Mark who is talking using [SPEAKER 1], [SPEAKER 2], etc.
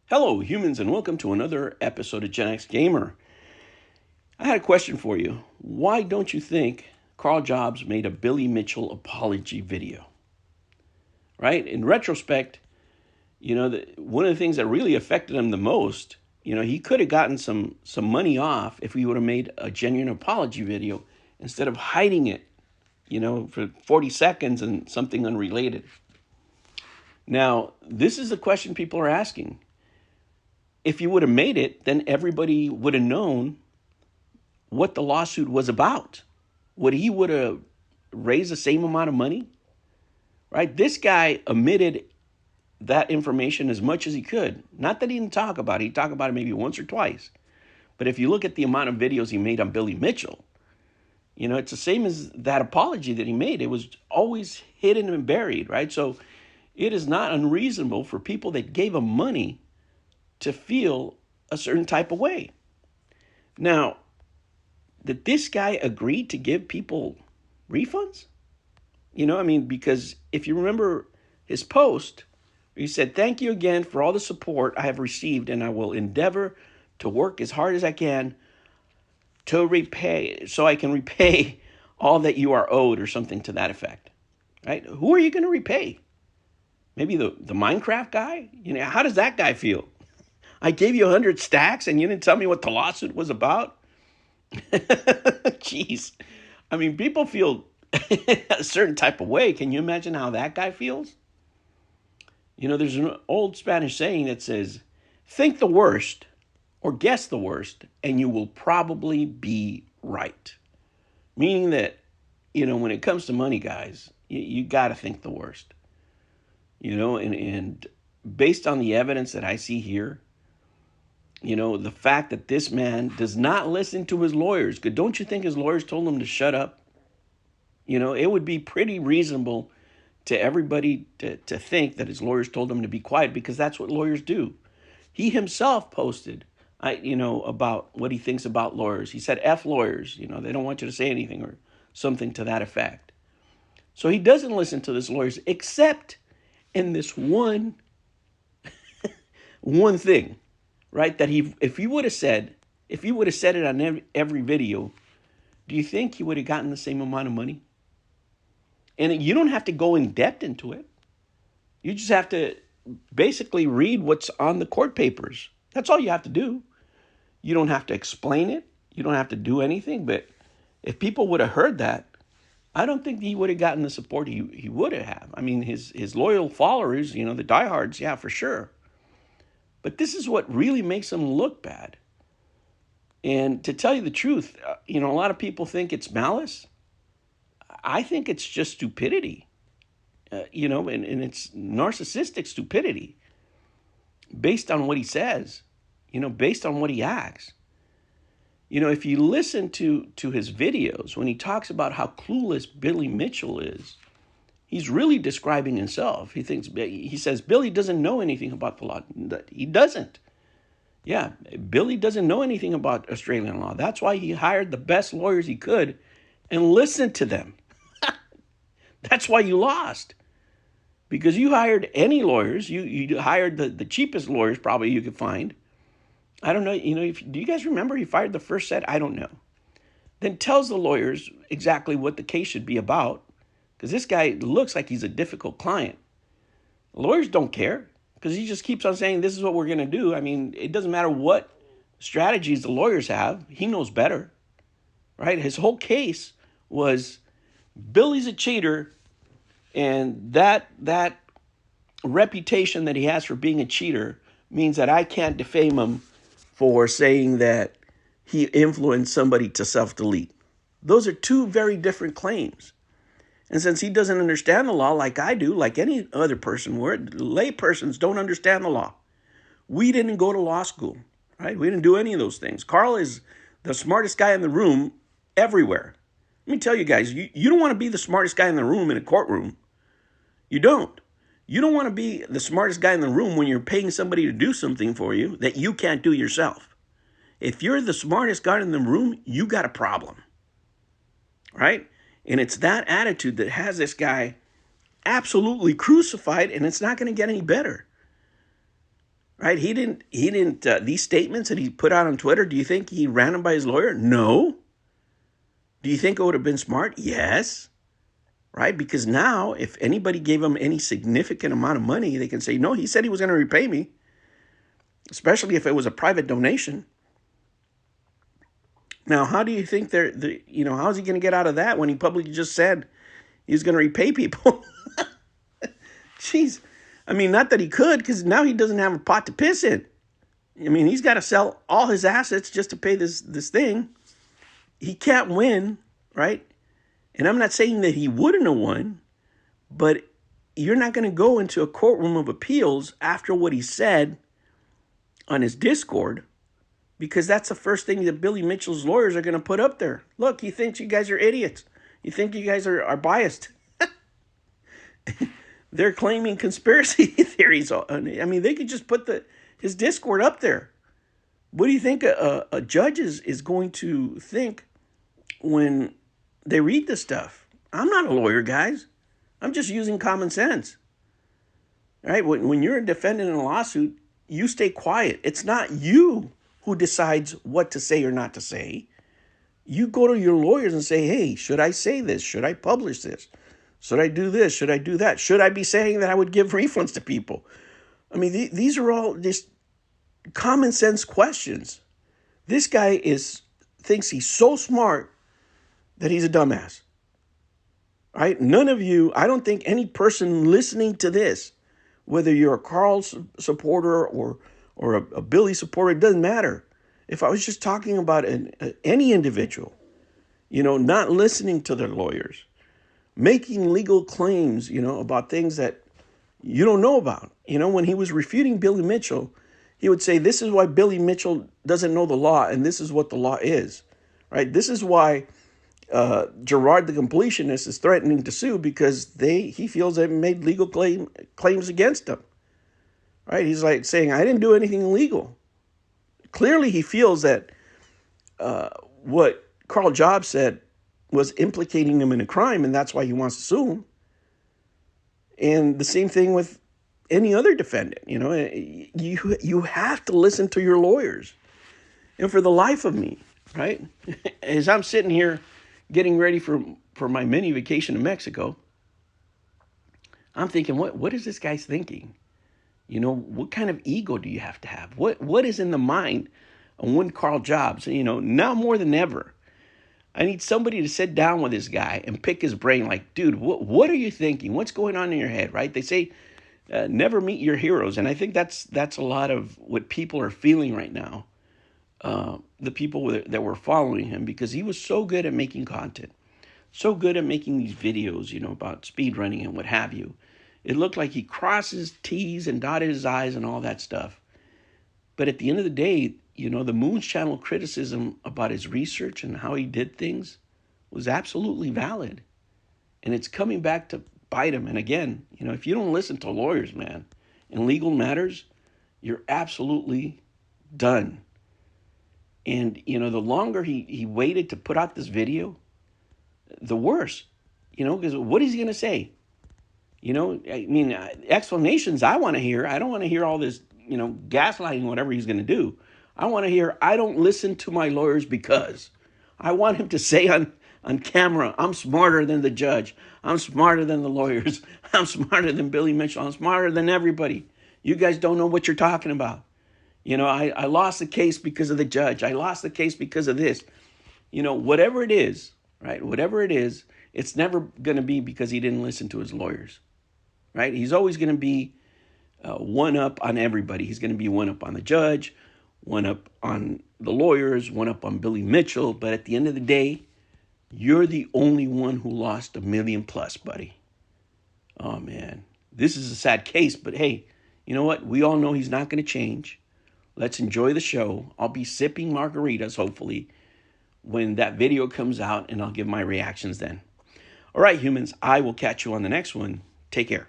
[SPEAKER 1] Hello, humans, and welcome to another episode of Gen X Gamer. I had a question for you. Why don't you think Karl Jobst made a Billy Mitchell apology video? Right? In retrospect, one of the things that really affected him the most, he could have gotten some money off if he would have made a genuine apology video instead of hiding it, for 40 seconds and something unrelated. Now, this is the question people are asking. If he would have made it, then everybody would have known what the lawsuit was about. Would he would have raised the same amount of money? Right? This guy omitted that information as much as he could. Not that he didn't talk about it. He talked about it maybe once or twice. But if you look at the amount of videos he made on Billy Mitchell, it's the same as that apology that he made. It was always hidden and buried, right? So it is not unreasonable for people that gave him money to feel a certain type of way. Now, did this guy agree to give people refunds? Because if you remember his post, he said, "Thank you again for all the support I have received, and I will endeavor to work as hard as I can to repay, so I can repay all that you are owed," or something to that effect. Right? Who are you going to repay? Maybe the Minecraft guy? How does that guy feel? I gave you 100 stacks and you didn't tell me what the lawsuit was about? Jeez. People feel a certain type of way. Can you imagine how that guy feels? There's an old Spanish saying that says, think the worst or guess the worst, and you will probably be right. Meaning that, when it comes to money, guys, you got to think the worst. And based on the evidence that I see here, the fact that this man does not listen to his lawyers. Don't you think his lawyers told him to shut up? It would be pretty reasonable to everybody to think that his lawyers told him to be quiet, because that's what lawyers do. He himself posted, about what he thinks about lawyers. He said, F lawyers, they don't want you to say anything or something to that effect. So he doesn't listen to his lawyers except in this one thing. Right? That if he would have said it on every video, do you think he would have gotten the same amount of money? And you don't have to go in depth into it. You just have to basically read what's on the court papers. That's all you have to do. You don't have to explain it. You don't have to do anything. But if people would have heard that, I don't think he would have gotten the support he would have. His loyal followers, the diehards, yeah, for sure. But this is what really makes him look bad. And to tell you the truth, a lot of people think it's malice. I think it's just stupidity, and it's narcissistic stupidity based on what he says, based on what he acts. If you listen to his videos, when he talks about how clueless Billy Mitchell is, he's really describing himself. He says Billy doesn't know anything about the law. He doesn't. Yeah, Billy doesn't know anything about Australian law. That's why he hired the best lawyers he could and listened to them. That's why you lost. Because you hired any lawyers. You hired the cheapest lawyers probably you could find. I don't know. Do you guys remember he fired the first set? I don't know. Then tells the lawyers exactly what the case should be about. Because this guy looks like he's a difficult client. Lawyers don't care, because he just keeps on saying, this is what we're going to do. It doesn't matter what strategies the lawyers have. He knows better, right? His whole case was Billy's a cheater, and that reputation that he has for being a cheater means that I can't defame him for saying that he influenced somebody to self-delete. Those are two very different claims. And since he doesn't understand the law like I do, like any other person would, lay persons don't understand the law. We didn't go to law school, right? We didn't do any of those things. Karl is the smartest guy in the room everywhere. Let me tell you guys, you don't want to be the smartest guy in the room in a courtroom. You don't. You don't want to be the smartest guy in the room when you're paying somebody to do something for you that you can't do yourself. If you're the smartest guy in the room, you got a problem, right? And it's that attitude that has this guy absolutely crucified, and it's not going to get any better. right? He didn't, these statements that he put out on Twitter, do you think he ran them by his lawyer? No. Do you think it would have been smart? Yes. Right? Because now, if anybody gave him any significant amount of money, they can say, no, he said he was going to repay me, especially if it was a private donation. Now, how do you think how is he going to get out of that when he publicly just said he's going to repay people? Jeez. I mean, not that he could, because now he doesn't have a pot to piss in. I mean, he's got to sell all his assets just to pay this thing. He can't win, right? And I'm not saying that he wouldn't have won, but you're not going to go into a courtroom of appeals after what he said on his Discord, because that's the first thing that Billy Mitchell's lawyers are going to put up there. Look, he thinks you guys are idiots. You think you guys are biased. They're claiming conspiracy theories. I mean, they could just put his Discord up there. What do you think a judge is going to think when they read this stuff? I'm not a lawyer, guys. I'm just using common sense. All right? When you're a defendant in a lawsuit, you stay quiet. It's not you who decides what to say or not to say. You go to your lawyers and say, hey, should I say this? Should I publish this? Should I do this? Should I do that? Should I be saying that I would give refunds to people? I mean, these are all just common sense questions. This guy thinks he's so smart that he's a dumbass. Right? None of you, I don't think any person listening to this, whether you're a Karl supporter or a Billy supporter, it doesn't matter. If I was just talking about any individual, not listening to their lawyers, making legal claims, about things that you don't know about. When he was refuting Billy Mitchell, he would say, this is why Billy Mitchell doesn't know the law, and this is what the law is, right? This is why Gerard the completionist is threatening to sue, because he feels they've made legal claims against him, right? He's like saying, I didn't do anything illegal. Clearly, he feels that what Karl Jobst said was implicating him in a crime, and that's why he wants to sue him. And the same thing with any other defendant. You have to listen to your lawyers. And for the life of me, right, as I'm sitting here getting ready for my mini vacation to Mexico, I'm thinking, what is this guy's thinking? What kind of ego do you have to have? What is in the mind of one Karl Jobst? Now more than ever, I need somebody to sit down with this guy and pick his brain. Like, dude, what are you thinking? What's going on in your head, right? They say, never meet your heroes. And I think that's a lot of what people are feeling right now. The people that were following him, because he was so good at making content, so good at making these videos, about speed running and what have you. It looked like he crossed his T's and dotted his I's and all that stuff. But at the end of the day, the Moon's Channel criticism about his research and how he did things was absolutely valid. And it's coming back to bite him. And again, if you don't listen to lawyers, man, in legal matters, you're absolutely done. And, the longer he waited to put out this video, the worse, because what is he going to say? Explanations I want to hear. I don't want to hear all this, gaslighting, whatever he's going to do. I want to hear, I don't listen to my lawyers because. I want him to say on camera, I'm smarter than the judge. I'm smarter than the lawyers. I'm smarter than Billy Mitchell. I'm smarter than everybody. You guys don't know what you're talking about. I lost the case because of the judge. I lost the case because of this. Whatever it is, right? Whatever it is, it's never going to be because he didn't listen to his lawyers, right? He's always going to be one up on everybody. He's going to be one up on the judge, one up on the lawyers, one up on Billy Mitchell. But at the end of the day, you're the only one who lost $1 million plus, buddy. Oh, man. This is a sad case, but hey, you know what? We all know he's not going to change. Let's enjoy the show. I'll be sipping margaritas, hopefully, when that video comes out, and I'll give my reactions then. All right, humans, I will catch you on the next one. Take care.